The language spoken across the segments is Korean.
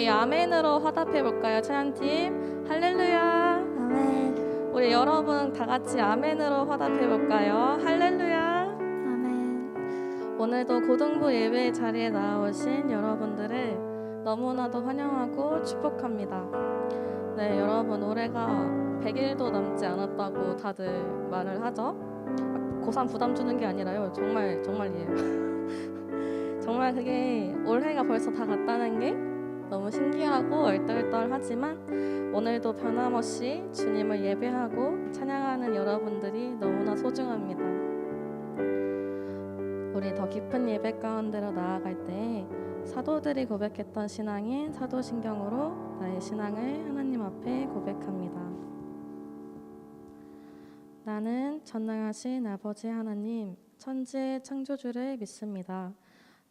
우리 아멘으로 화답해 볼까요? 찬양팀 할렐루야. 아멘. 우리 여러분 다 같이 아멘으로 화답해 볼까요? 할렐루야. 아멘. 오늘도 고등부 예배 자리에 나오신 여러분들을 너무나도 환영하고 축복합니다. 네, 여러분 올해가 100일도 남지 않았다고 다들 말을 하죠. 고3 부담 주는 게 아니라요. 정말이에요. 정말 그게 올해가 벌써 다 갔다는 게 너무 신기하고 얼떨떨하지만 오늘도 변함없이 주님을 예배하고 찬양하는 여러분들이 너무나 소중합니다. 우리 더 깊은 예배 가운데로 나아갈 때 사도들이 고백했던 신앙인 사도신경으로 나의 신앙을 하나님 앞에 고백합니다. 나는 전능하신 아버지 하나님, 천지의 창조주를 믿습니다.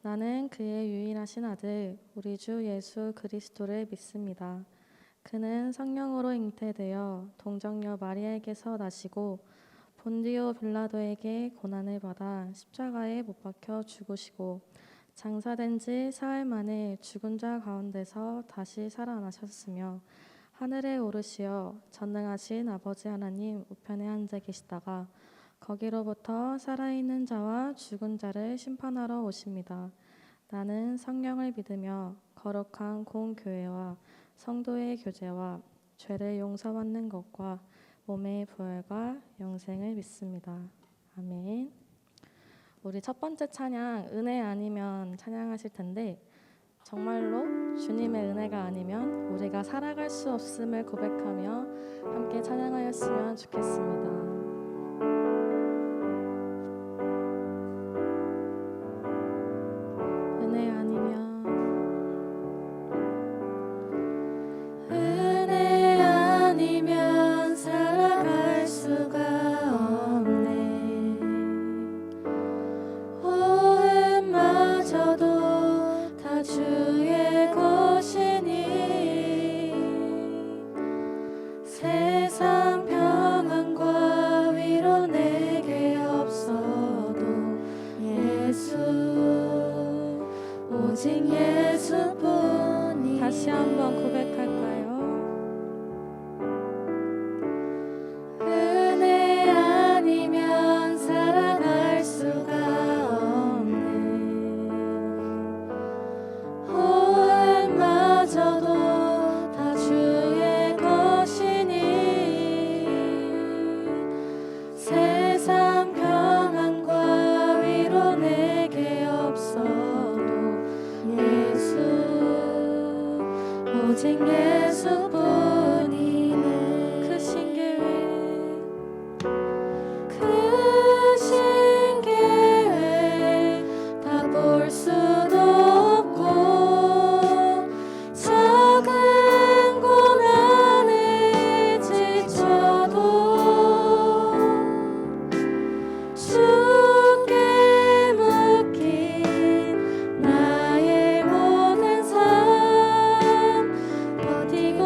나는 그의 유일하신 아들, 우리 주 예수 그리스도를 믿습니다. 그는 성령으로 잉태되어 동정녀 마리아에게서 나시고 본디오 빌라도에게 고난을 받아 십자가에 못 박혀 죽으시고 장사된 지 사흘 만에 죽은 자 가운데서 다시 살아나셨으며 하늘에 오르시어 전능하신 아버지 하나님 우편에 앉아 계시다가 거기로부터 살아있는 자와 죽은 자를 심판하러 오십니다. 나는 성령을 믿으며 거룩한 공교회와 성도의 교제와 죄를 용서받는 것과 몸의 부활과 영생을 믿습니다. 아멘. 우리 첫 번째 찬양 은혜 아니면 찬양하실 텐데 정말로 주님의 은혜가 아니면 우리가 살아갈 수 없음을 고백하며 함께 찬양하였으면 좋겠습니다. 오직 예수뿐이. 다시 한번 고백할까요? 은혜 아니면 살아갈 수가 없네. 호흡마저도 다 주의 것이니 세상 평안과 위로 내게 없어도 오직 예수뿐이네. 크신 계획 다 볼 수도 없고 작은 고난에 지쳐도 주께 묶인 나의 모든 삶 버티고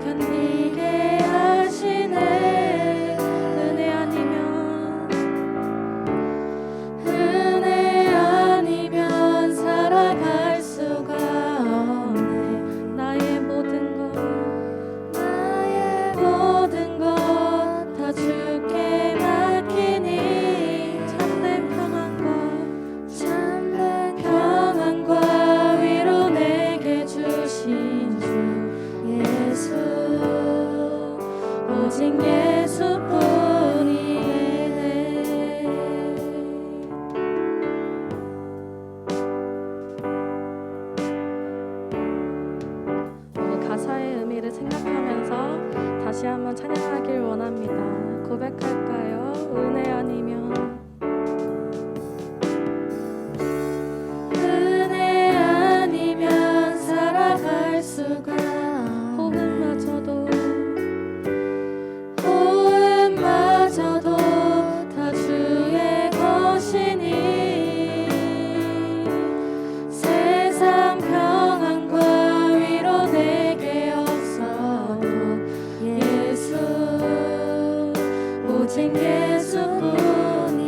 견디게 하시네. 은혜 아니면 살아갈 수가 없네. 나의 모든 것 다 주께 맡기니 참된 평안과 위로 내게 주신 주 예수 오직 예수뿐이네. 우리 가사의 의미를 생각하면서 다시 한번 찬양하길 원합니다. 고백할까요? 은혜 아니면 살아갈 수가 호흡마저도 다 주의 것이니 세상 평안과 위로 내게 없어도 예수 오직 예수뿐이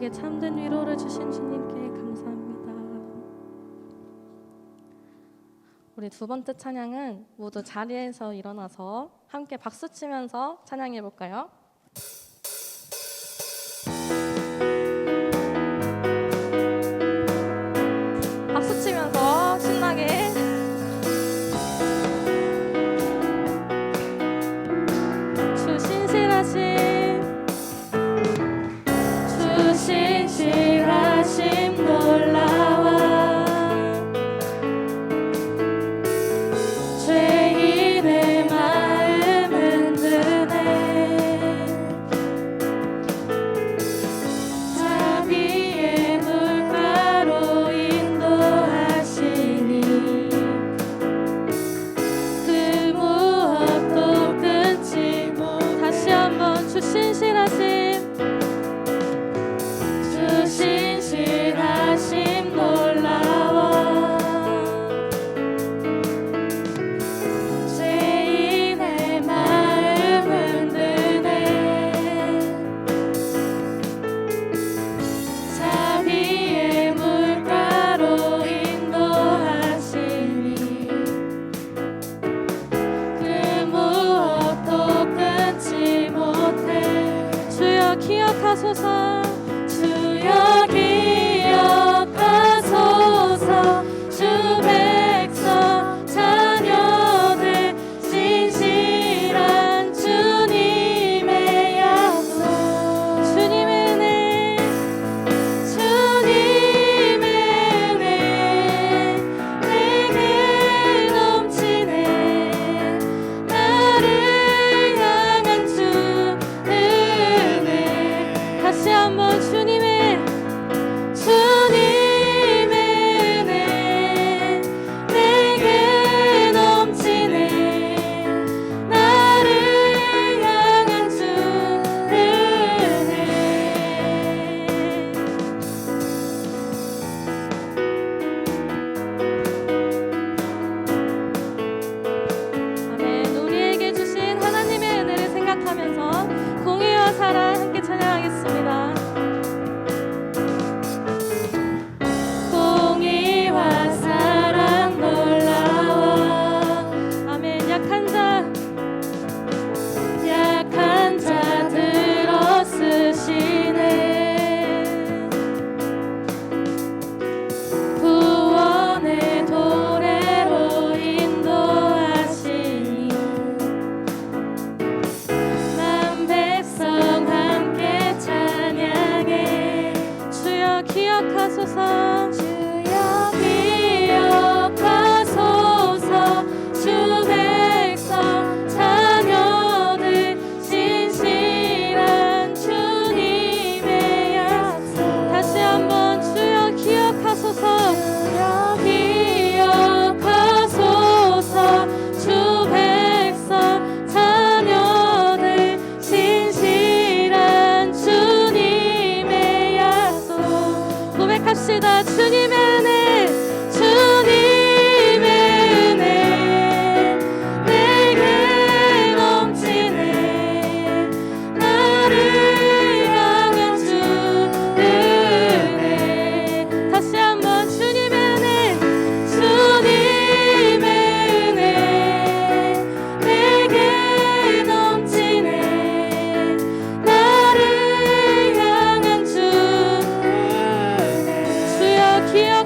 우리에게 참된 위로를 주신 주님께 감사합니다. 우리 두 번째 찬양은 모두 자리에서 일어나서 함께 박수 치면서 찬양해 볼까요? 박수 치면서 신나게 주 신실하심 놀라워 죄인의 마음 흔드네 자비의 물가로 인도하시니 그 무엇도 끊지 못 다시 한번 주 신실하심 놀라워 죄인의 마음 흔드네 자비의 물가로 인도하시니 그 무엇도 끊지 못해 주여 기억하소서 주여 기억하소서 주 백성 자녀들 신실한 주님의 약속 주님의 은혜 내게 넘치네 나를 향한 주 은혜 다시 한번 주님의 은혜 내게 넘치네 나를 향한 주 은혜 아멘. 우리에게 주신 하나님의 은혜를 생각하면서 공의와 사랑 함께 찬양하겠습니다. 공의와 사랑 놀라워 아멘. 약한 자 들어 쓰시네 구원의 도래로 인도하시니 만 백성 함께 찬양해 주여 기억하소서 주여 기억하소서 주 백성 자녀들 신실한 주님의 약속 다시 한번 주여 기억하소서 주여 기억하소서 주 백성 자녀들 신실한 주님의 약속 고백합시다. 주님의 은혜 내게 넘치네 나를 향한 주 은혜 다시 한번 주님의 은혜 내게 넘치네 나를 향한 주 은혜 주여 기억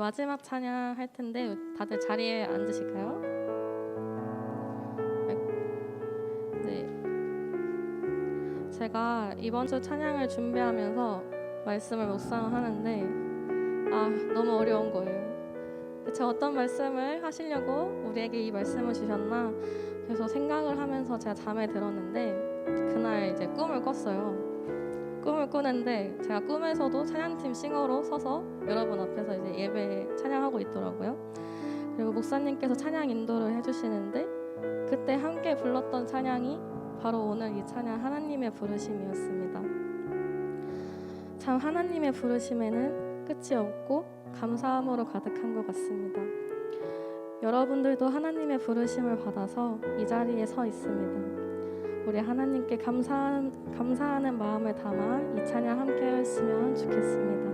마지막 찬양 할 텐데 다들 자리에 앉으실까요? 네. 제가 이번 주 찬양을 준비하면서 말씀을 묵상하는데 너무 어려운 거예요. 대체 어떤 말씀을 하시려고 우리에게 이 말씀을 주셨나? 그래서 생각을 하면서 제가 잠에 들었는데 그날 이제 꿈을 꿨어요. 꿈을 꾸는데 제가 꿈에서도 찬양팀 싱어로 서서 여러분 앞에서 이제 예배 찬양하고 있더라고요. 그리고 목사님께서 찬양 인도를 해주시는데 그때 함께 불렀던 찬양이 바로 오늘 이 찬양 하나님의 부르심이었습니다. 참 하나님의 부르심에는 끝이 없고 감사함으로 가득한 것 같습니다. 여러분들도 하나님의 부르심을 받아서 이 자리에 서 있습니다. 우리 하나님께 감사하는 마음을 담아 이 찬양 함께 했으면 좋겠습니다.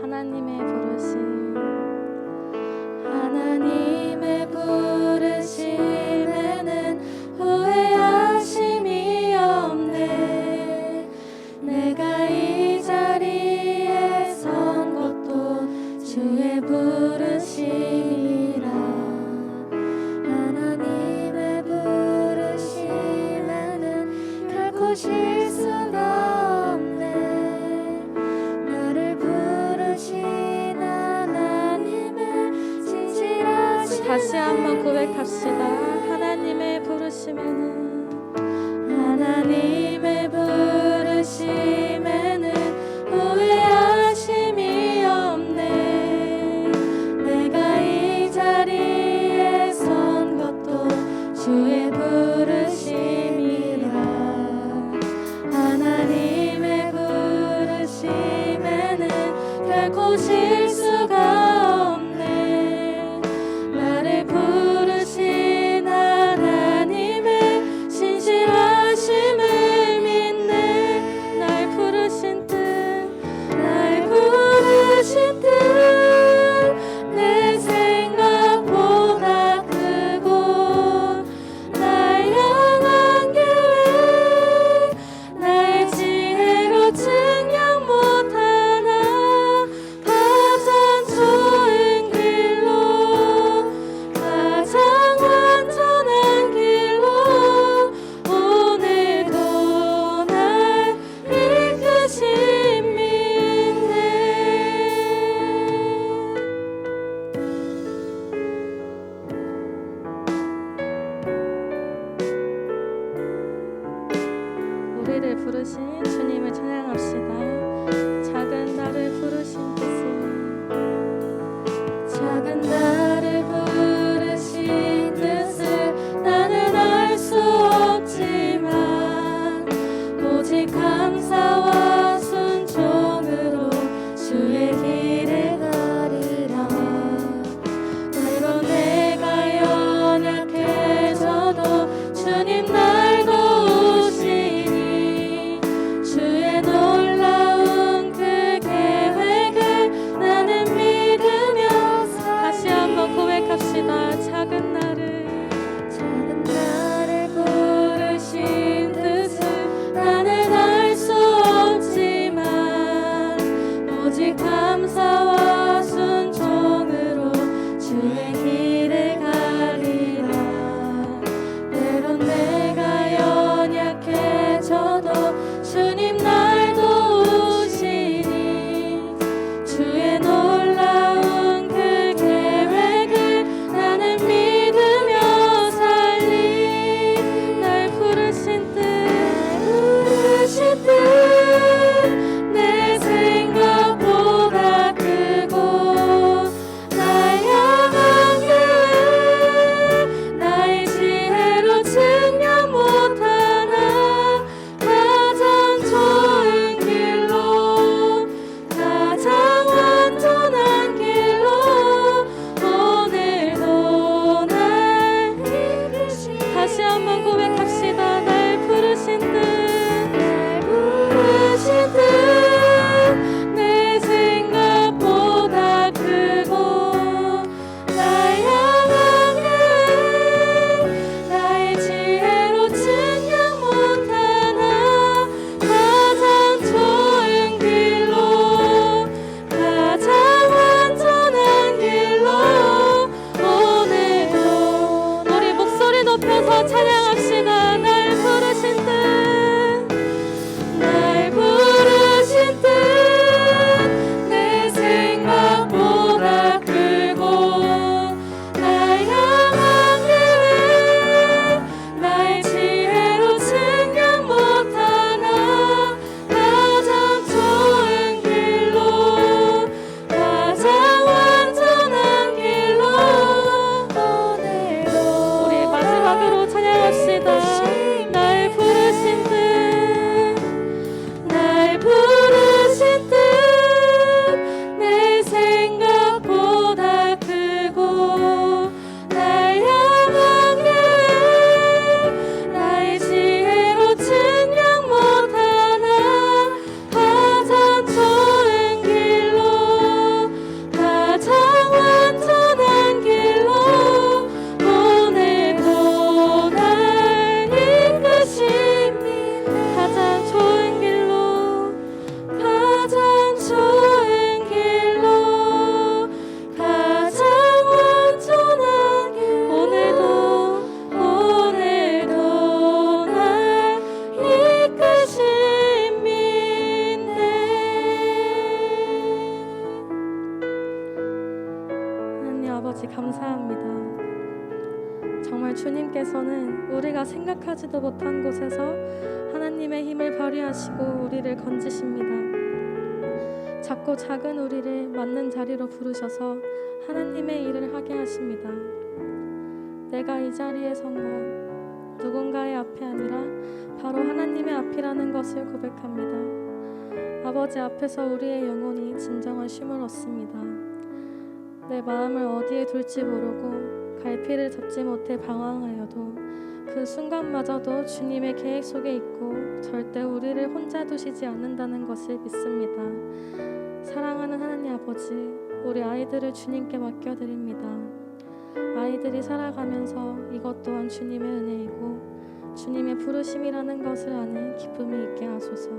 하나님의 부르심, 하나님의 부르심에는 후회하심이 없네. 내가 이 자리에 선 것도 주의 부르심이라. 하나님의 부르심에는 결코 실수가 없네. 나를 부르신 하나님의 진실하신 다시 한번 고백합시다. 하나님의 부르심에는 하나님의 부르심에는 후회하심이 없네. 내가 이 자리에 선 것도 주의 부르심이라. 하나님의 부르심에는 결코 실수가 없네. 나를 부르신 하나님의 신실하심을 믿네. 날 부르신 뜻 내 생각보다 크고 날 향한 계획 나의 지혜로 증명 못하나. 감사합니다. 정말 주님께서는 우리가 생각하지도 못한 곳에서 하나님의 힘을 발휘하시고 우리를 건지십니다. 작고 작은 우리를 맞는 자리로 부르셔서 하나님의 일을 하게 하십니다. 내가 이 자리에 선 건 누군가의 앞이 아니라 바로 하나님의 앞이라는 것을 고백합니다. 아버지 앞에서 우리의 영혼이 진정한 쉼을 얻습니다. 내 마음을 어디에 둘지 모르고 갈피를 잡지 못해 방황하여도 그 순간마저도 주님의 계획 속에 있고 절대 우리를 혼자 두시지 않는다는 것을 믿습니다. 사랑하는 하나님 아버지, 우리 아이들을 주님께 맡겨드립니다. 아이들이 살아가면서 이것 또한 주님의 은혜이고 주님의 부르심이라는 것을 아는 기쁨이 있게 하소서.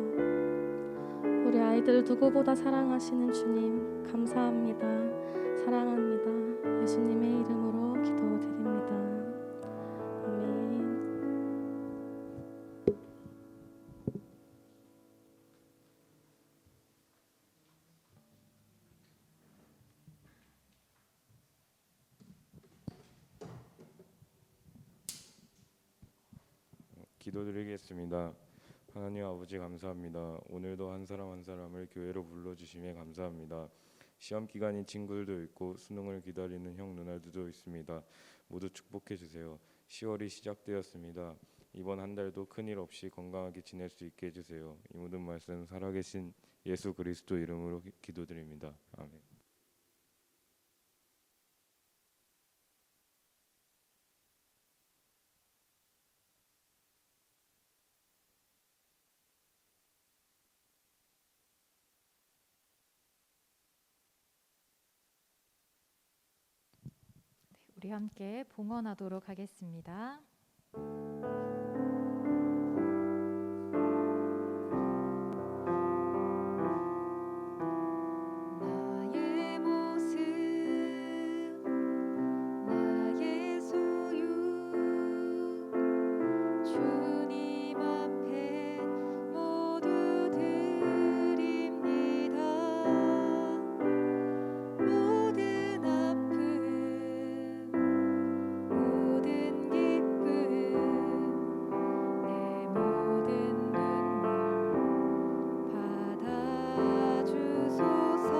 우리 아이들을 누구보다 사랑하시는 주님 감사합니다. 사랑합니다. 예수님의 이름으로 기도드립니다. 아멘. 기도드리겠습니다. 하나님 아버지 감사합니다. 오늘도 한 사람 한 사람을 교회로 불러주심에 감사합니다. 시험 기간인 친구들도 있고 수능을 기다리는 형 누나들도 있습니다. 모두 축복해 주세요. 10월이 시작되었습니다. 이번 한 달도 큰일 없이 건강하게 지낼 수 있게 해주세요. 이 모든 말씀 살아계신 예수 그리스도 이름으로 기도드립니다. 아멘. 우리 함께 봉헌하도록 하겠습니다. 나의 모습 나의 소유 주님 앞에 모두 드립니다. 모든 아픔 모든 기쁨 내 모든 눈물 받아주소서.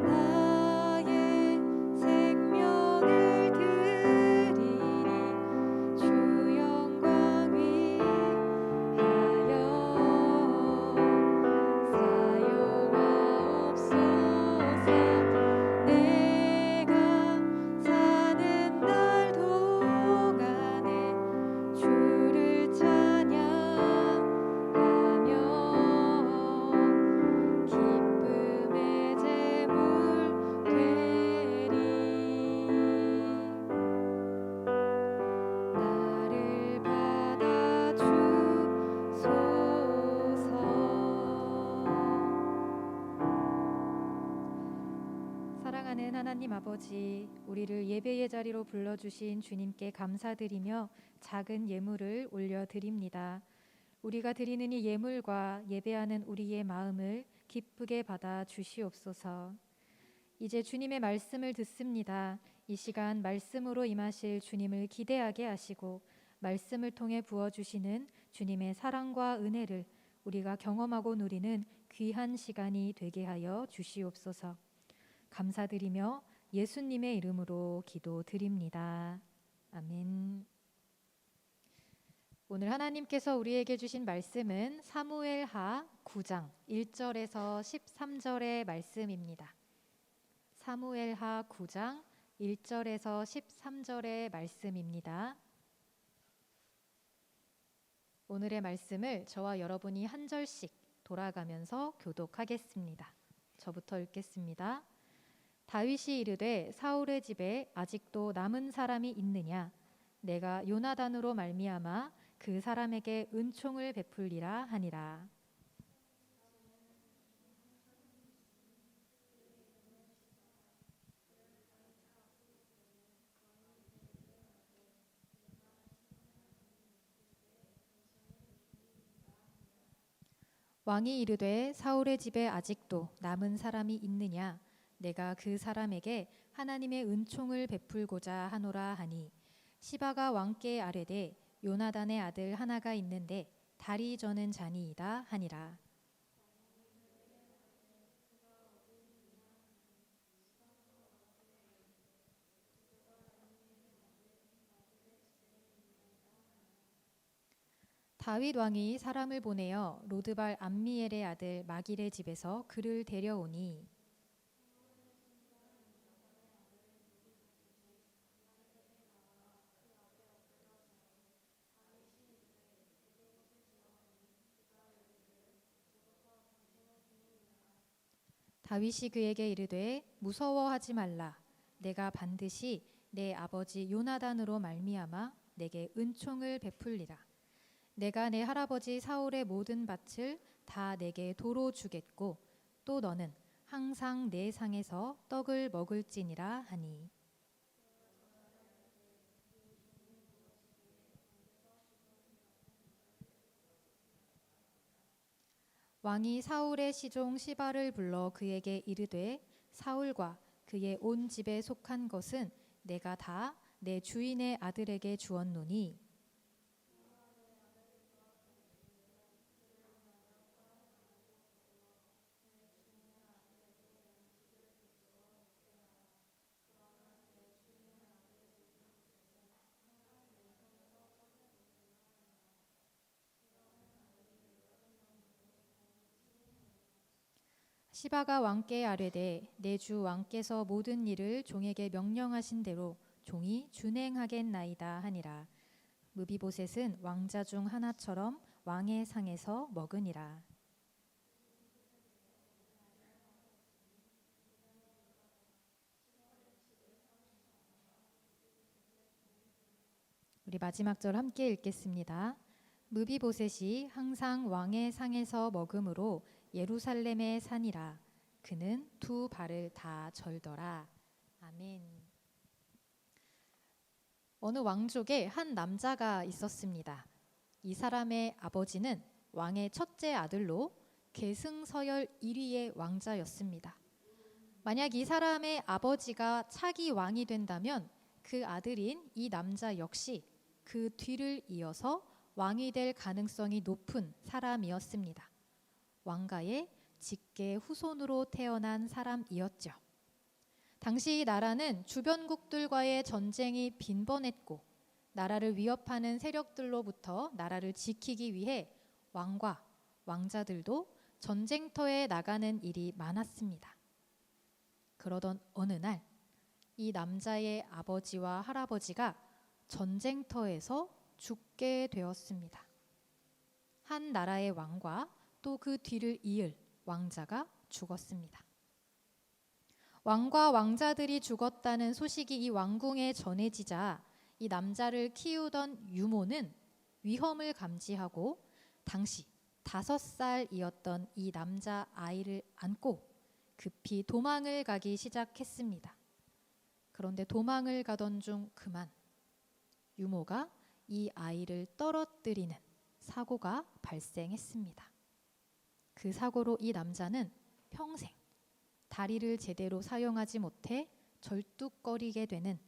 나의 생명을 드리리 주 영광 위하여 사용하옵소서. 내가 사는 날 동안에 주를 찬양하며 기쁨의 제물 되리. 나를 받아주소서. 사랑하는 하나님 아버지, 우리를 예배의 자리로 불러주신 주님께 감사드리며 작은 예물을 올려드립니다. 우리가 드리는 이 예물과 예배하는 우리의 마음을 기쁘게 받아 주시옵소서. 이제 주님의 말씀을 듣습니다. 이 시간 말씀으로 임하실 주님을 기대하게 하시고 말씀을 통해 부어주시는 주님의 사랑과 은혜를 우리가 경험하고 누리는 귀한 시간이 되게 하여 주시옵소서. 감사드리며 예수님의 이름으로 기도드립니다. 아멘. 오늘 하나님께서 우리에게 주신 말씀은 사무엘하 9장 1절에서 13절의 말씀입니다. 사무엘하 9장 1절에서 13절의 말씀입니다. 오늘의 말씀을 저와 여러분이 한 절씩 돌아가면서 교독하겠습니다. 저부터 읽겠습니다. 다윗이 이르되 사울의 집에 아직도 남은 사람이 있느냐? 내가 요나단으로 말미암아 그 사람에게 은총을 베풀리라 하니라. 왕이 이르되 사울의 집에 아직도 남은 사람이 있느냐? 내가 그 사람에게 하나님의 은총을 베풀고자 하노라 하니 시바가 왕께 아뢰되 요나단의 아들 하나가 있는데 다리 저는 자니이다 하니라. 다윗 왕이 사람을 보내어 로드발 암미엘의 아들 마길의 집에서 그를 데려오니 다윗이 그에게 이르되 무서워하지 말라. 내가 반드시 내 아버지 요나단으로 말미암아 내게 은총을 베풀리라. 내가 내 할아버지 사울의 모든 밭을 다 내게 도로 주겠고 또 너는 항상 내 상에서 떡을 먹을지니라 하니 왕이 사울의 시종 시바를 불러 그에게 이르되 사울과 그의 온 집에 속한 것은 내가 다 내 주인의 아들에게 주었노니 시바가 왕께 아뢰되 내 주 왕께서 모든 일을 종에게 명령하신 대로 종이 준행하겠나이다 하니라. 무비보셋은 왕자 중 하나처럼 왕의 상에서 먹으니라. 우리 마지막 절 함께 읽겠습니다. 무비보셋이 항상 왕의 상에서 먹음으로 예루살렘의 산이라. 그는 두 발을 다 절더라. 아멘. 어느 왕족에 한 남자가 있었습니다. 이 사람의 아버지는 왕의 첫째 아들로 계승서열 1위의 왕자였습니다. 만약 이 사람의 아버지가 차기 왕이 된다면 그 아들인 이 남자 역시 그 뒤를 이어서 왕이 될 가능성이 높은 사람이었습니다. 왕가의 직계 후손으로 태어난 사람이었죠. 당시 이 나라는 주변국들과의 전쟁이 빈번했고 나라를 위협하는 세력들로부터 나라를 지키기 위해 왕과 왕자들도 전쟁터에 나가는 일이 많았습니다. 그러던 어느 날 이 남자의 아버지와 할아버지가 전쟁터에서 죽게 되었습니다. 한 나라의 왕과 또 그 뒤를 이을 왕자가 죽었습니다. 왕과 왕자들이 죽었다는 소식이 이 왕궁에 전해지자 이 남자를 키우던 유모는 위험을 감지하고 당시 5살이었던 이 남자 아이를 안고 급히 도망을 가기 시작했습니다. 그런데 도망을 가던 중 그만 유모가 이 아이를 떨어뜨리는 사고가 발생했습니다. 그 사고로 이 남자는 평생 다리를 제대로 사용하지 못해 절뚝거리게 되는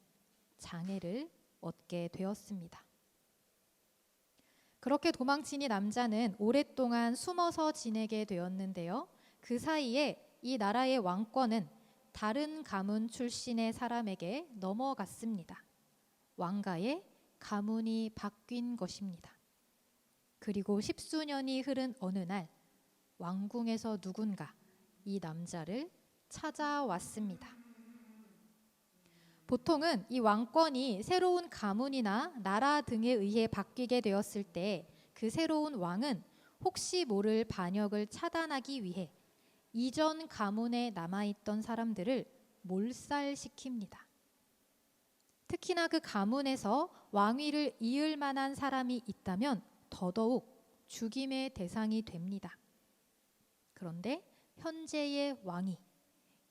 장애를 얻게 되었습니다. 그렇게 도망친 이 남자는 오랫동안 숨어서 지내게 되었는데요. 그 사이에 이 나라의 왕권은 다른 가문 출신의 사람에게 넘어갔습니다. 왕가의 가문이 바뀐 것입니다. 그리고 10수년이 흐른 어느 날 왕궁에서 누군가 이 남자를 찾아왔습니다. 보통은 이 왕권이 새로운 가문이나 나라 등에 의해 바뀌게 되었을 때 그 새로운 왕은 혹시 모를 반역을 차단하기 위해 이전 가문에 남아있던 사람들을 몰살시킵니다. 특히나 그 가문에서 왕위를 이을 만한 사람이 있다면 더더욱 죽임의 대상이 됩니다. 그런데 현재의 왕이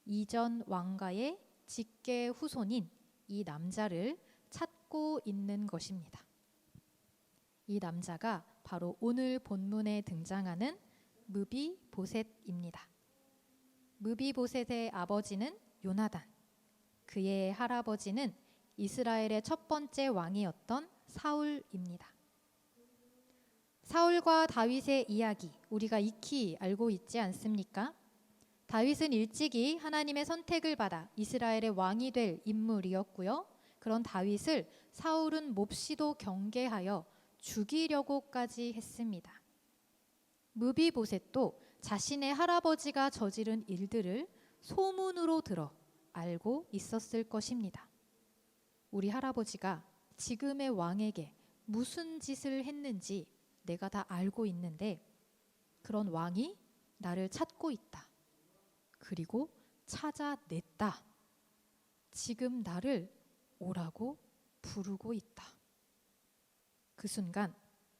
이전 왕가의 직계 후손인 이 남자를 찾고 있는 것입니다. 이 남자가 바로 오늘 본문에 등장하는 무비보셋입니다. 무비보셋의 아버지는 요나단, 그의 할아버지는 이스라엘의 첫 번째 왕이었던 사울입니다. 사울과 다윗의 이야기 우리가 익히 알고 있지 않습니까? 다윗은 일찍이 하나님의 선택을 받아 이스라엘의 왕이 될 인물이었고요. 그런 다윗을 사울은 몹시도 경계하여 죽이려고까지 했습니다. 무비보셋도 자신의 할아버지가 저지른 일들을 소문으로 들어 알고 있었을 것입니다. 우리 할아버지가 지금의 왕에게 무슨 짓을 했는지 내가 다 알고 있는데 그런 왕이 나를 찾고 있다. 그리고 찾아냈다. 지금 나를 오라고 부르고 있다. 그 순간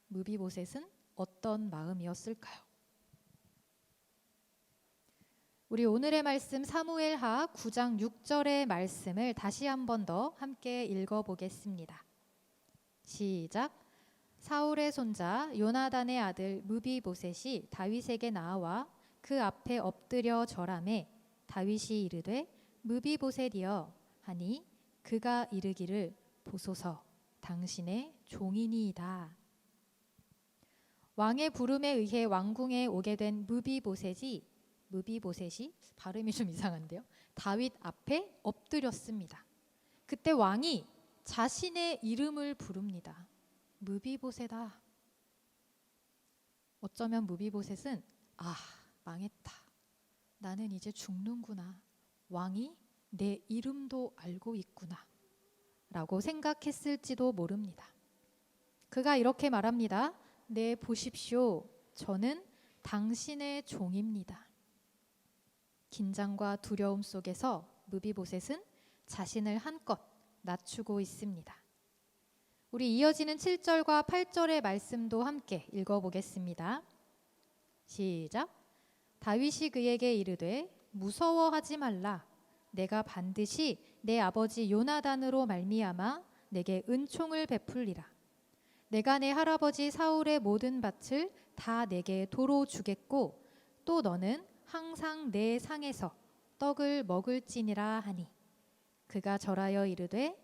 무비보셋은 어떤 마음이었을까요? 우리 오늘의 말씀 사무엘하 9장 6절의 말씀을 다시 한 번 더 함께 읽어보겠습니다. 시작. 사울의 손자 요나단의 아들 무비보셋이 다윗에게 나와 그 앞에 엎드려 절하매 다윗이 이르되 무비보셋이여 하니 그가 이르기를 보소서 당신의 종이니이다. 왕의 부름에 의해 왕궁에 오게 된 무비보셋이 발음이 좀 이상한데요. 다윗 앞에 엎드렸습니다. 그때 왕이 자신의 이름을 부릅니다. 무비보셋아. 어쩌면 무비보셋은 망했다. 나는 이제 죽는구나. 왕이 내 이름도 알고 있구나. 라고 생각했을지도 모릅니다. 그가 이렇게 말합니다. 네, 보십시오. 저는 당신의 종입니다. 긴장과 두려움 속에서 무비보셋은 자신을 한껏 낮추고 있습니다. 우리 이어지는 7절과 8절의 말씀도 함께 읽어보겠습니다. 시작. 다윗이 그에게 이르되 무서워하지 말라. 내가 반드시 내 아버지 요나단으로 말미암아 내게 은총을 베풀리라. 내가 내 할아버지 사울의 모든 밭을 다 내게 도로 주겠고 또 너는 항상 내 상에서 떡을 먹을지니라 하니 그가 절하여 이르되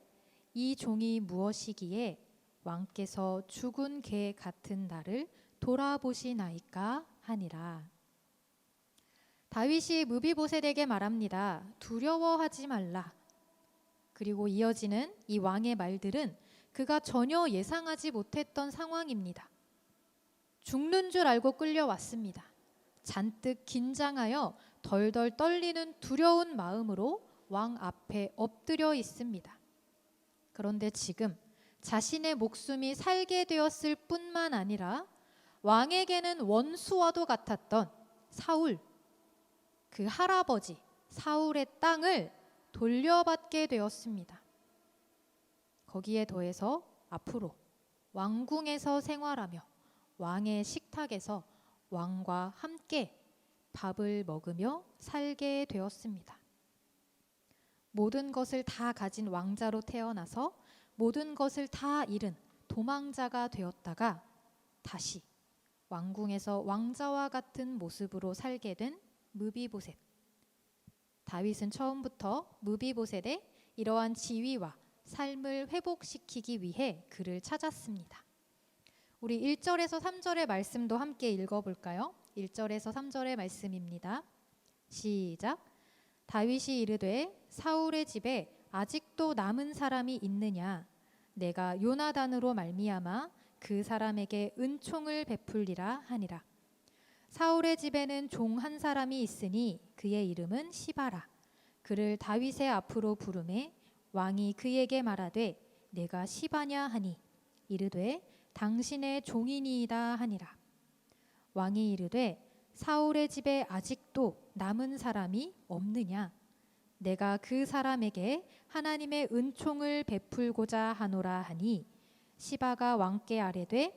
이 종이 무엇이기에 왕께서 죽은 개 같은 나를 돌아보시나이까 하니라. 다윗이 무비보셋에게 말합니다. 두려워하지 말라. 그리고 이어지는 이 왕의 말들은 그가 전혀 예상하지 못했던 상황입니다. 죽는 줄 알고 끌려왔습니다. 잔뜩 긴장하여 덜덜 떨리는 두려운 마음으로 왕 앞에 엎드려 있습니다. 그런데 지금 자신의 목숨이 살게 되었을 뿐만 아니라 왕에게는 원수와도 같았던 사울, 그 할아버지 사울의 땅을 돌려받게 되었습니다. 거기에 더해서 앞으로 왕궁에서 생활하며 왕의 식탁에서 왕과 함께 밥을 먹으며 살게 되었습니다. 모든 것을 다 가진 왕자로 태어나서 모든 것을 다 잃은 도망자가 되었다가 다시 왕궁에서 왕자와 같은 모습으로 살게 된 무비보셋. 다윗은 처음부터 무비보셋의 이러한 지위와 삶을 회복시키기 위해 그를 찾았습니다. 우리 1절에서 3절의 말씀도 함께 읽어볼까요? 1절에서 3절의 말씀입니다. 시작. 다윗이 이르되 사울의 집에 아직도 남은 사람이 있느냐? 내가 요나단으로 말미암아 그 사람에게 은총을 베풀리라 하니라. 사울의 집에는 종 한 사람이 있으니 그의 이름은 시바라. 그를 다윗의 앞으로 부르매 왕이 그에게 말하되 내가 시바냐 하니 이르되 당신의 종이니이다 하니라. 왕이 이르되 사울의 집에 아직도 남은 사람이 없느냐? 내가 그 사람에게 하나님의 은총을 베풀고자 하노라 하니 시바가 왕께 아뢰되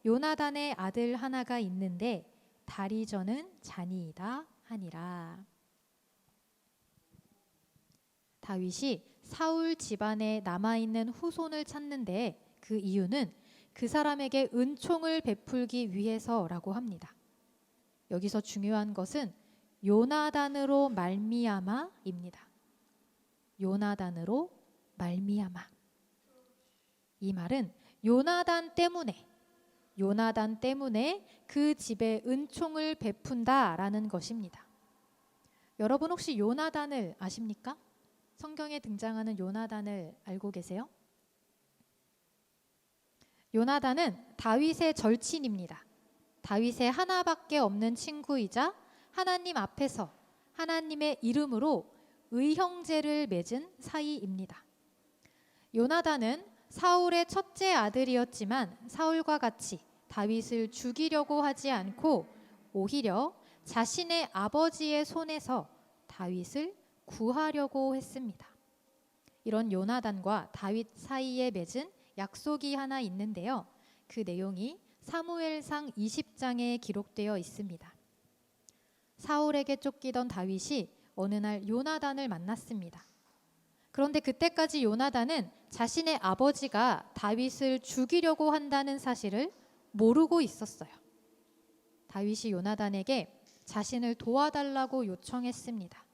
요나단의 아들 하나가 있는데 다리 저는 자니이다 하니라. 다윗이 사울 집안에 남아있는 후손을 찾는데 그 이유는 그 사람에게 은총을 베풀기 위해서라고 합니다. 여기서 중요한 것은 요나단으로 말미암아입니다. 요나단으로 말미암아. 이 말은 요나단 때문에 그 집에 은총을 베푼다라는 것입니다. 여러분 혹시 요나단을 아십니까? 성경에 등장하는 요나단을 알고 계세요? 요나단은 다윗의 절친입니다. 다윗의 하나밖에 없는 친구이자 하나님 앞에서 하나님의 이름으로 의형제를 맺은 사이입니다. 요나단은 사울의 첫째 아들이었지만 사울과 같이 다윗을 죽이려고 하지 않고 오히려 자신의 아버지의 손에서 다윗을 구하려고 했습니다. 이런 요나단과 다윗 사이에 맺은 약속이 하나 있는데요. 그 내용이 사무엘상 20장에 기록되어 있습니다. 사울에게 쫓기던 다윗이 어느 날 요나단을 만났습니다. 그런데 그때까지 요나단은 자신의 아버지가 다윗을 죽이려고 한다는 사실을 모르고 있었어요. 다윗이 요나단에게 자신을 도와달라고 요청했습니다.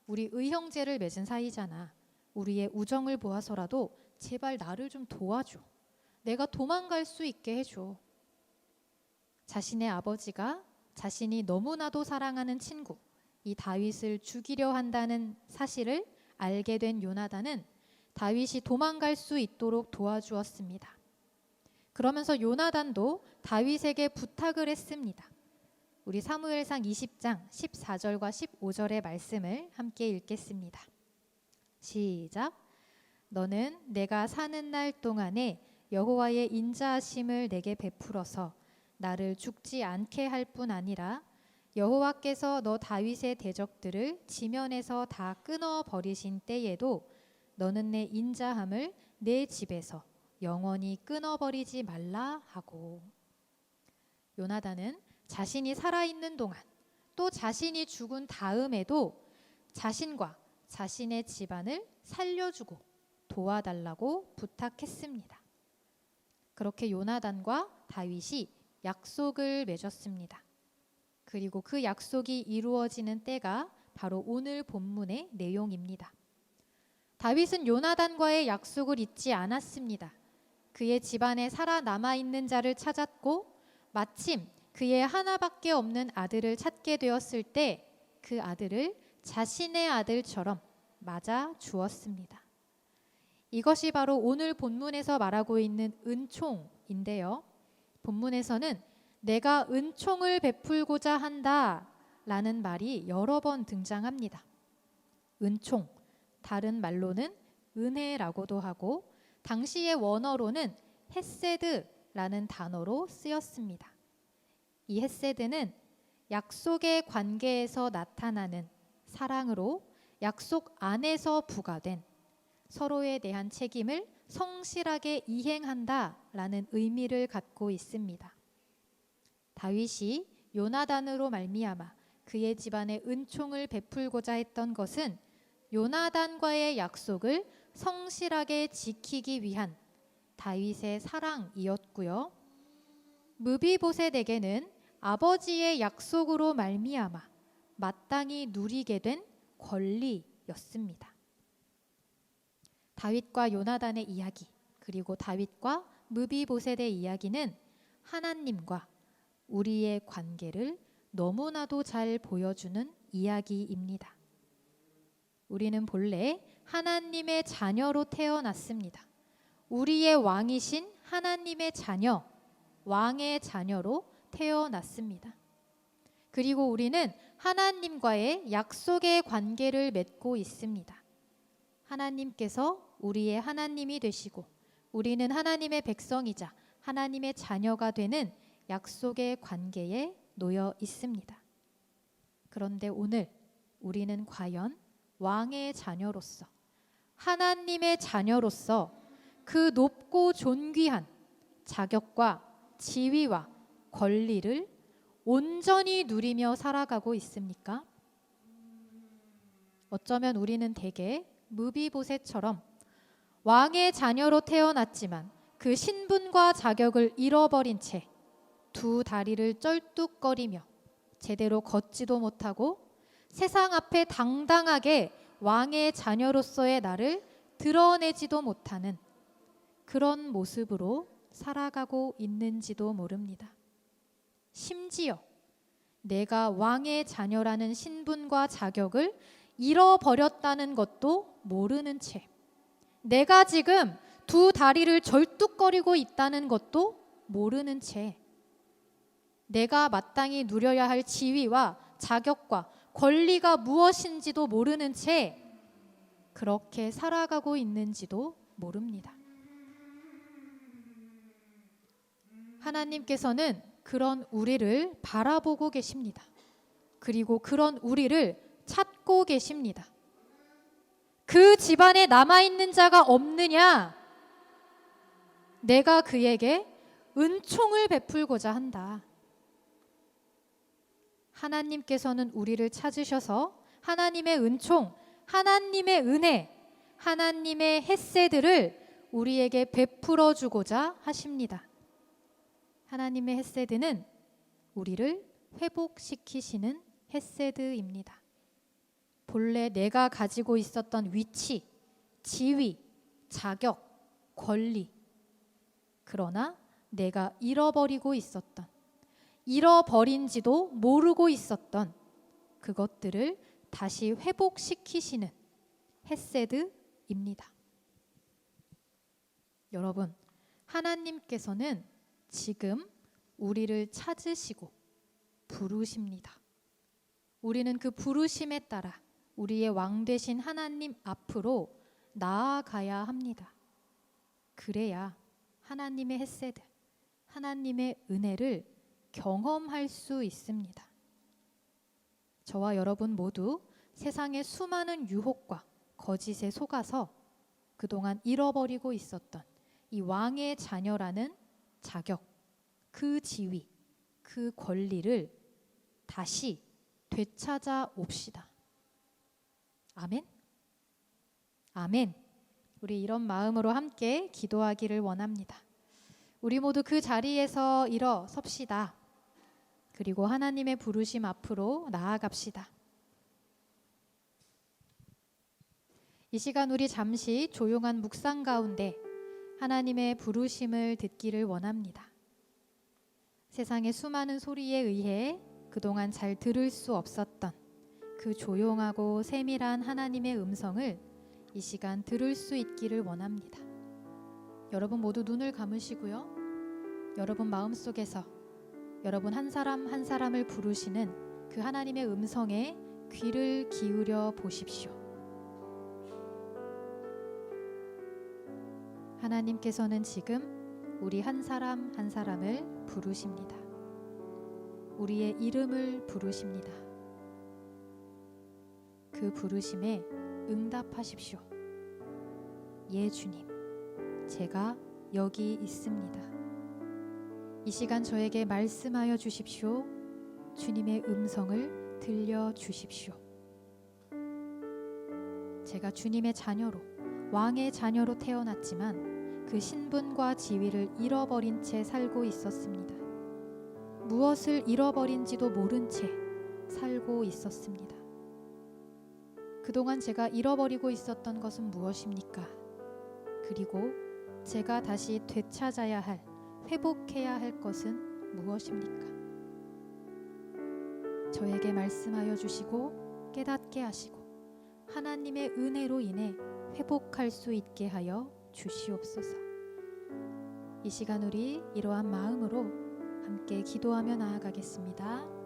우리 의형제를 맺은 사이잖아. 우리의 우정을 보아서라도 제발 나를 좀 도와줘. 내가 도망갈 수 있게 해줘. 자신의 아버지가 자신이 너무나도 사랑하는 친구, 이 다윗을 죽이려 한다는 사실을 알게 된 요나단은 다윗이 도망갈 수 있도록 도와주었습니다. 그러면서 요나단도 다윗에게 부탁을 했습니다. 우리 사무엘상 20장 14절과 15절의 말씀을 함께 읽겠습니다. 시작. 너는 내가 사는 날 동안에 여호와의 인자하심을 내게 베풀어서 나를 죽지 않게 할 뿐 아니라 여호와께서 너 다윗의 대적들을 지면에서 다 끊어 버리신 때에도 너는 내 인자함을 내 집에서 영원히 끊어 버리지 말라 하고. 요나단은 자신이 살아있는 동안 또 자신이 죽은 다음에도 자신과 자신의 집안을 살려주고 도와달라고 부탁했습니다. 그렇게 요나단과 다윗이 약속을 맺었습니다. 그리고 그 약속이 이루어지는 때가 바로 오늘 본문의 내용입니다. 다윗은 요나단과의 약속을 잊지 않았습니다. 그의 집안에 살아남아 있는 자를 찾았고 마침 그의 하나밖에 없는 아들을 찾게 되었을 때 그 아들을 자신의 아들처럼 맞아 주었습니다. 이것이 바로 오늘 본문에서 말하고 있는 은총인데요. 본문에서는 내가 은총을 베풀고자 한다 라는 말이 여러 번 등장합니다. 은총, 다른 말로는 은혜라고도 하고 당시의 원어로는 헤세드라는 단어로 쓰였습니다. 이 헤세드는 약속의 관계에서 나타나는 사랑으로 약속 안에서 부과된 서로에 대한 책임을 성실하게 이행한다라는 의미를 갖고 있습니다. 다윗이 요나단으로 말미암아 그의 집안에 은총을 베풀고자 했던 것은 요나단과의 약속을 성실하게 지키기 위한 다윗의 사랑이었고요. 므비보셋에게는 아버지의 약속으로 말미암아 마땅히 누리게 된 권리였습니다. 다윗과 요나단의 이야기, 그리고 다윗과 므비보셋의 이야기는 하나님과 우리의 관계를 너무나도 잘 보여주는 이야기입니다. 우리는 본래 하나님의 자녀로 태어났습니다. 우리의 왕이신 하나님의 자녀, 왕의 자녀로 태어났습니다. 그리고 우리는 하나님과의 약속의 관계를 맺고 있습니다. 하나님께서 우리의 하나님이 되시고 우리는 하나님의 백성이자 하나님의 자녀가 되는 약속의 관계에 놓여 있습니다. 그런데 오늘 우리는 과연 왕의 자녀로서, 하나님의 자녀로서 그 높고 존귀한 자격과 지위와 권리를 온전히 누리며 살아가고 있습니까? 어쩌면 우리는 대개 므비보셋처럼 왕의 자녀로 태어났지만 그 신분과 자격을 잃어버린 채 두 다리를 쩔뚝거리며 제대로 걷지도 못하고 세상 앞에 당당하게 왕의 자녀로서의 나를 드러내지도 못하는 그런 모습으로 살아가고 있는지도 모릅니다. 심지어 내가 왕의 자녀라는 신분과 자격을 잃어버렸다는 것도 모르는 채, 내가 지금 두 다리를 절뚝거리고 있다는 것도 모르는 채, 내가 마땅히 누려야 할 지위와 자격과 권리가 무엇인지도 모르는 채 그렇게 살아가고 있는지도 모릅니다. 하나님께서는 그런 우리를 바라보고 계십니다. 그리고 그런 우리를 찾고 계십니다. 그 집안에 남아있는 자가 없느냐? 내가 그에게 은총을 베풀고자 한다. 하나님께서는 우리를 찾으셔서 하나님의 은총, 하나님의 은혜, 하나님의 헤세드를 우리에게 베풀어 주고자 하십니다. 하나님의 헤세드는 우리를 회복시키시는 헤세드입니다. 본래 내가 가지고 있었던 위치, 지위, 자격, 권리, 그러나 내가 잃어버리고 있었던, 잃어버린지도 모르고 있었던 그것들을 다시 회복시키시는 헤세드입니다. 여러분, 하나님께서는 지금 우리를 찾으시고 부르십니다. 우리는 그 부르심에 따라 우리의 왕 되신 하나님 앞으로 나아가야 합니다. 그래야 하나님의 헤세드, 하나님의 은혜를 경험할 수 있습니다. 저와 여러분 모두 세상의 수많은 유혹과 거짓에 속아서 그동안 잃어버리고 있었던 이 왕의 자녀라는 자격, 그 지위, 그 권리를 다시 되찾아 옵시다. 아멘? 아멘. 우리 이런 마음으로 함께 기도하기를 원합니다. 우리 모두 그 자리에서 일어섭시다. 그리고 하나님의 부르심 앞으로 나아갑시다. 이 시간 우리 잠시 조용한 묵상 가운데 하나님의 부르심을 듣기를 원합니다. 세상의 수많은 소리에 의해 그동안 잘 들을 수 없었던 그 조용하고 세밀한 하나님의 음성을 이 시간 들을 수 있기를 원합니다. 여러분 모두 눈을 감으시고요. 여러분 마음속에서 여러분 한 사람 한 사람을 부르시는 그 하나님의 음성에 귀를 기울여 보십시오. 하나님께서는 지금 우리 한 사람 한 사람을 부르십니다. 우리의 이름을 부르십니다. 그 부르심에 응답하십시오. 예, 주님, 제가 여기 있습니다. 이 시간 저에게 말씀하여 주십시오. 주님의 음성을 들려주십시오. 제가 주님의 자녀로, 왕의 자녀로 태어났지만 그 신분과 지위를 잃어버린 채 살고 있었습니다. 무엇을 잃어버린지도 모른 채 살고 있었습니다. 그동안 제가 잃어버리고 있었던 것은 무엇입니까? 그리고 제가 다시 되찾아야 할, 회복해야 할 것은 무엇입니까? 저에게 말씀하여 주시고 깨닫게 하시고 하나님의 은혜로 인해 회복할 수 있게 하여 주시옵소서. 이 시간 우리 이러한 마음으로 함께 기도하며 나아가겠습니다.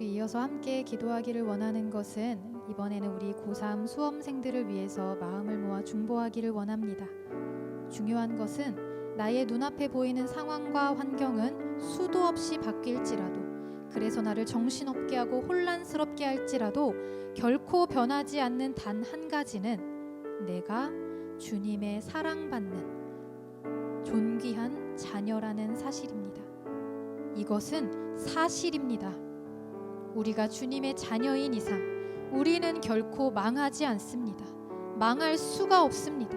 우리 이어서 함께 기도하기를 원하는 것은 이번에는 우리 고3 수험생들을 위해서 마음을 모아 중보하기를 원합니다. 중요한 것은 나의 눈앞에 보이는 상황과 환경은 수도 없이 바뀔지라도, 그래서 나를 정신없게 하고 혼란스럽게 할지라도 결코 변하지 않는 단 한 가지는 내가 주님의 사랑받는 존귀한 자녀라는 사실입니다. 이것은 사실입니다. 우리가 주님의 자녀인 이상 우리는 결코 망하지 않습니다. 망할 수가 없습니다.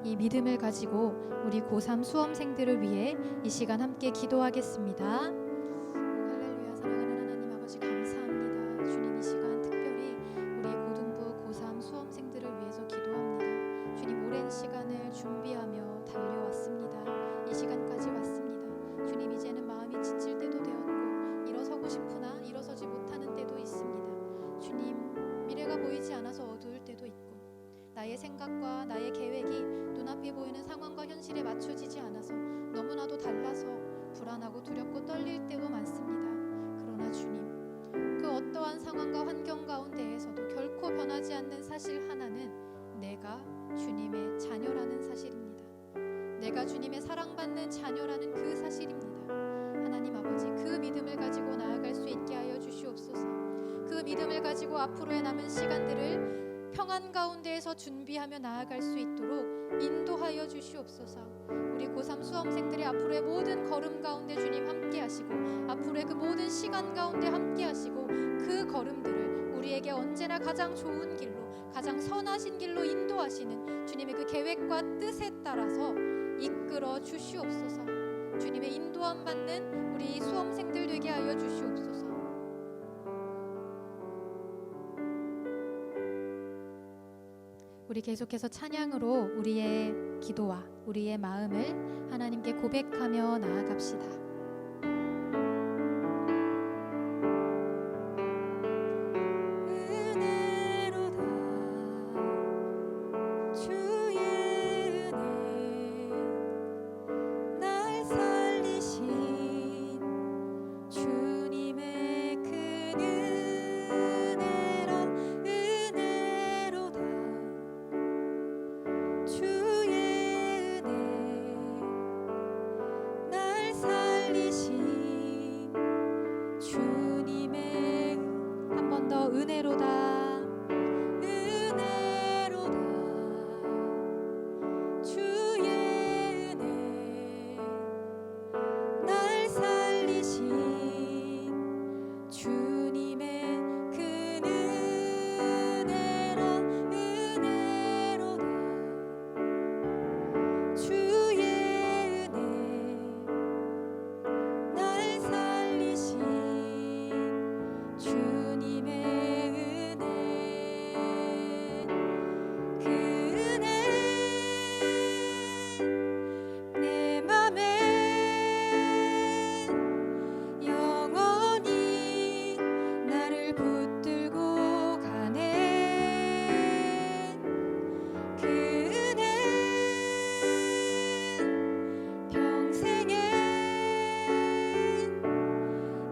이 믿음을 가지고 우리 고3 수험생들을 위해 이 시간 함께 기도하겠습니다. 할렐루야. 사랑하는 하나님 아버지, 감사합니다. 주님, 이 시간 특별히 우리 고등부 고3 수험생들을 위해서 기도합니다. 주님, 오랜 시간을 준비하며 달려왔습니다. 이 시간까지 왔습니다. 주님, 이제는 마음이 지칠 때도 되었고 일어서고 싶으나 일어서지 못하는 때도 있습니다. 주님, 미래가 보이지 않아서 어두울 때도 있고 나의 생각과 나의 계획이 눈앞에 보이는 상황과 현실에 맞춰지지 않아서 너무나도 달라서 불안하고 두렵고 떨릴 때도 많습니다. 그러나 주님, 그 어떠한 상황과 환경 가운데에서도 결코 변하지 않는 사실 하나는 내가 주님의 자녀라는 사실입니다. 내가 주님의 사랑받는 자녀라는 그 사실입니다. 하나님 아버지, 그 믿음을 가지고 나아갈 수 있게 하여 주시옵소서. 그 믿음을 가지고 앞으로의 남은 시간들을 평안 가운데에서 준비하며 나아갈 수 있도록 인도하여 주시옵소서. 우리 고3 수험생들의 앞으로의 모든 걸음 가운데 주님 함께 하시고, 앞으로의 그 모든 시간 가운데 함께 하시고, 그 걸음들을 우리에게 언제나 가장 좋은 길로, 가장 선하신 길로 인도하시는 주님의 그 계획과 뜻에 따라서 이끌어 주시옵소서. 주님의 인도함 받는 우리 수험생들 되게 하여 주시옵소서. 우리 계속해서 찬양으로 우리의 기도와 우리의 마음을 하나님께 고백하며 나아갑시다. 은혜로다 주의 은혜, 날 살리신 주님의 큰 은혜라. 은혜로다 주의 은혜, 날 살리신 주님의 한 번 더 은혜로다. 은혜로다 주의 은혜, 날 살리신 주님의 큰 은혜라. 은혜로다 주의 은혜, 날 살리신 주님의 은혜. 그 은혜 내 맘에 영원히 나를 붙들고 가네. 그 은혜 평생에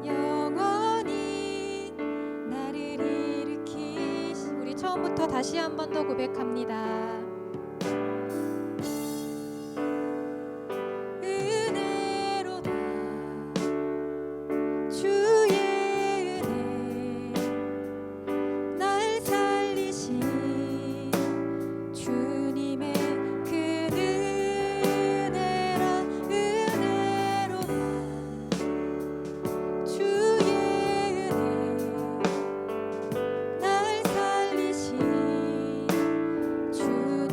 영원히 나를 일으키시. 우리 처음부터 다시 한 번 더 고백합니다. 은혜로다 주의 은혜, 날 살리신 주님의 큰 은혜라. 은혜로다 주의 은혜, 날 살리신 주님의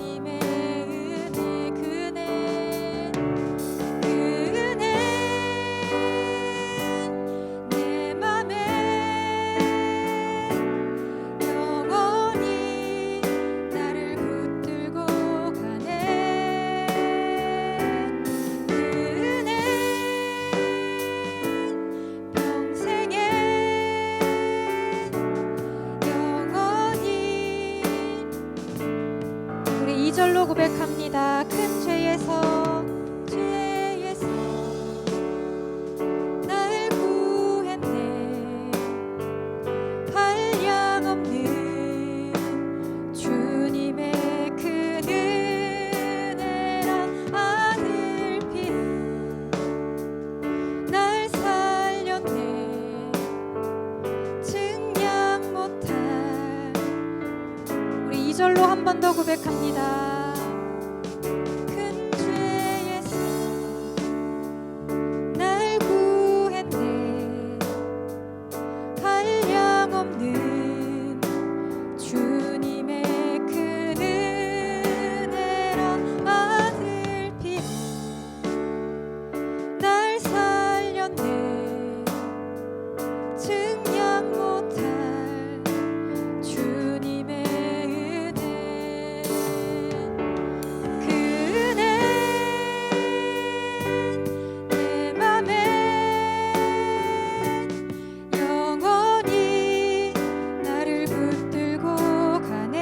고백합니다. 큰 죄에서 날 구했네. 한량없는 주님의 큰 은혜라. 아들 피로 날 살렸네. 증량 못할 주님의 은혜. 그 은혜 내 맘에 영원히 나를 붙들고 가네.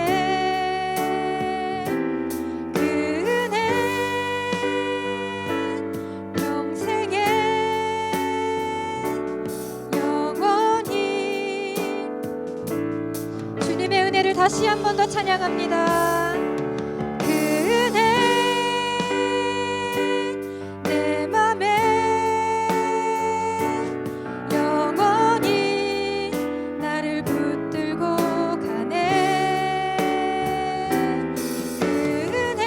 그 은혜 평생에 영원히. 주님의 은혜를 다시 한 번 더 찬양합니다. 그 은혜 내 맘에 영원히 나를 붙들고 가네. 그 은혜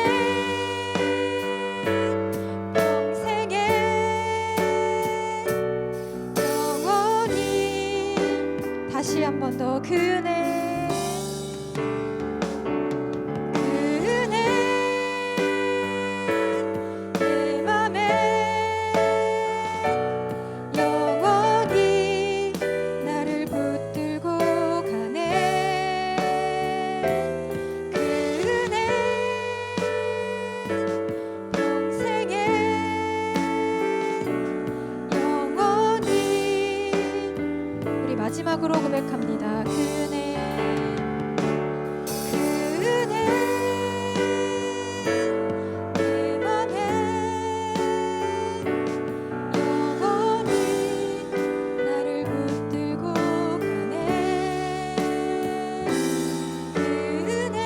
평생에 영원히. 다시 한 번 더 그 은혜. 그 은혜 내 맘에 영원히 나를 붙들고 가네. 그 은혜 평생에 영원히. 우리 마지막으로 고백합니다. 그 은혜. 그 은혜 내 맘에 영원히 나를 붙들고 가네. 그 은혜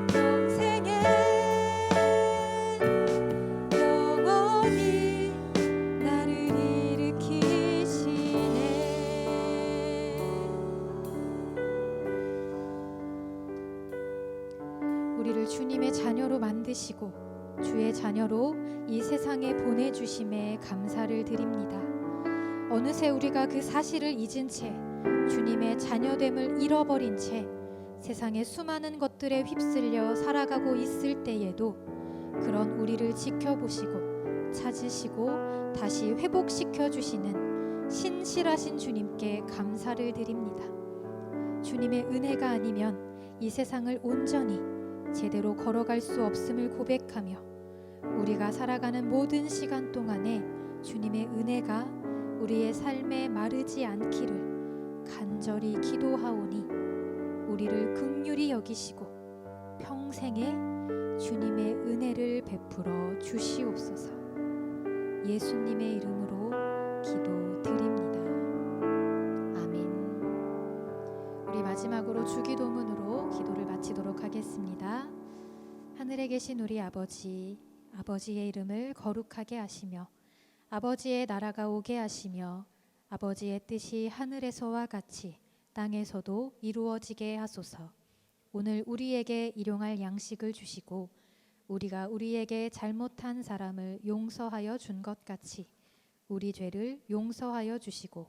평생에 영원히 나를 일으키시네. 우리를 주님의 자녀로 만드시고 주의 자녀로 이 세상에 보내주심에 감사를 드립니다. 어느새 우리가 그 사실을 잊은 채 주님의 자녀됨을 잃어버린 채 세상의 수많은 것들에 휩쓸려 살아가고 있을 때에도 그런 우리를 지켜보시고 찾으시고 다시 회복시켜 주시는 신실하신 주님께 감사를 드립니다. 주님의 은혜가 아니면 이 세상을 온전히 제대로 걸어갈 수 없음을 고백하며 우리가 살아가는 모든 시간 동안에 주님의 은혜가 우리의 삶에 마르지 않기를 간절히 기도하오니 우리를 긍휼히 여기시고 평생에 주님의 은혜를 베풀어 주시옵소서. 예수님의 이름으로 기도드립니다. 아멘. 우리 마지막으로 주기도문으로 기도를 마치도록 하겠습니다. 하늘에 계신 우리 아버지, 아버지의 이름을 거룩하게 하시며 아버지의 나라가 오게 하시며 아버지의 뜻이 하늘에서와 같이 땅에서도 이루어지게 하소서. 오늘 우리에게 일용할 양식을 주시고 우리가 우리에게 잘못한 사람을 용서하여 준 것 같이 우리 죄를 용서하여 주시고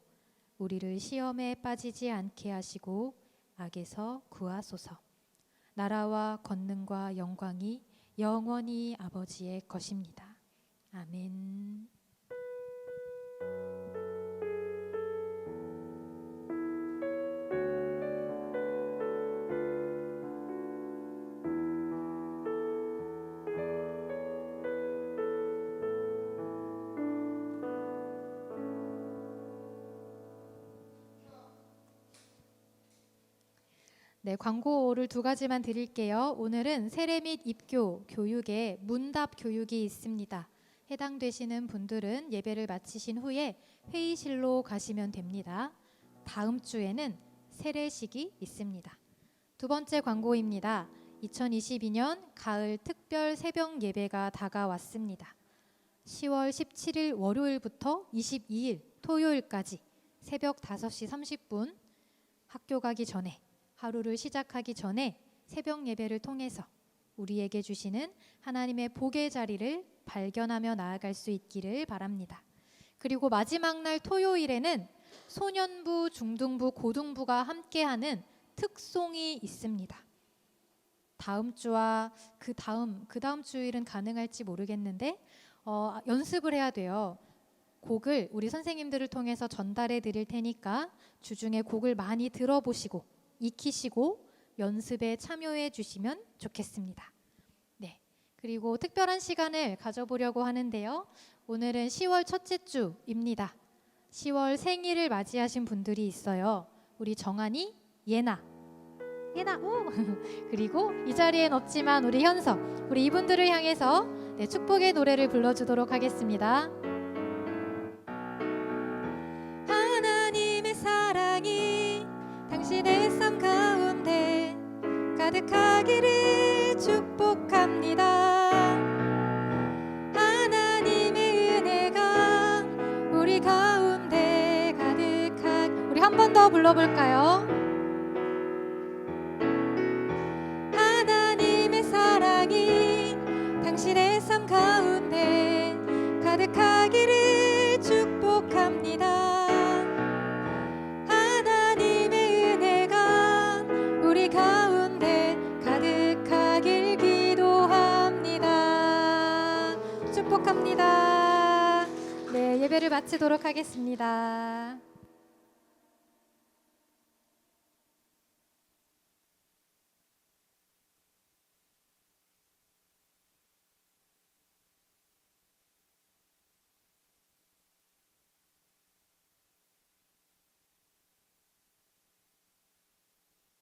우리를 시험에 빠지지 않게 하시고 악에서 구하소서. 나라와 권능과 영광이 영원히 아버지의 것입니다. 아멘. 네, 광고를 두 가지만 드릴게요. 오늘은 세례 및 입교 교육에 문답 교육이 있습니다. 해당되시는 분들은 예배를 마치신 후에 회의실로 가시면 됩니다. 다음 주에는 세례식이 있습니다. 두 번째 광고입니다. 2022년 가을 특별 새벽 예배가 다가왔습니다. 10월 17일 월요일부터 22일 토요일까지 새벽 5시 30분 학교 가기 전에 하루를 시작하기 전에 새벽 예배를 통해서 우리에게 주시는 하나님의 복의 자리를 발견하며 나아갈 수 있기를 바랍니다. 그리고 마지막 날 토요일에는 소년부, 중등부, 고등부가 함께하는 특송이 있습니다. 다음 주와 그 다음 주일은 가능할지 모르겠는데 연습을 해야 돼요. 곡을 우리 선생님들을 통해서 전달해 드릴 테니까 주중에 곡을 많이 들어보시고 익히시고 연습에 참여해 주시면 좋겠습니다. 네, 그리고 특별한 시간을 가져보려고 하는데요. 오늘은 10월 첫째 주입니다. 10월 생일을 맞이하신 분들이 있어요. 우리 정한이, 예나 오! 그리고 이 자리엔 없지만 우리 현서, 우리 이분들을 향해서 축복의 노래를 불러주도록 하겠습니다. 하나님의 사랑이 당신의 삶 가운데 가득하기를 축복합니다. 하나님의 은혜가 우리 가운데 우리 한 번 더 불러볼까요? 하나님의 사랑이 당신의 삶 가운데 가득하기를 축복합니다. 하나님의 은혜가 우리 가운데 가득하길 기도합니다. 축복합니다. 네, 예배를 마치도록 하겠습니다.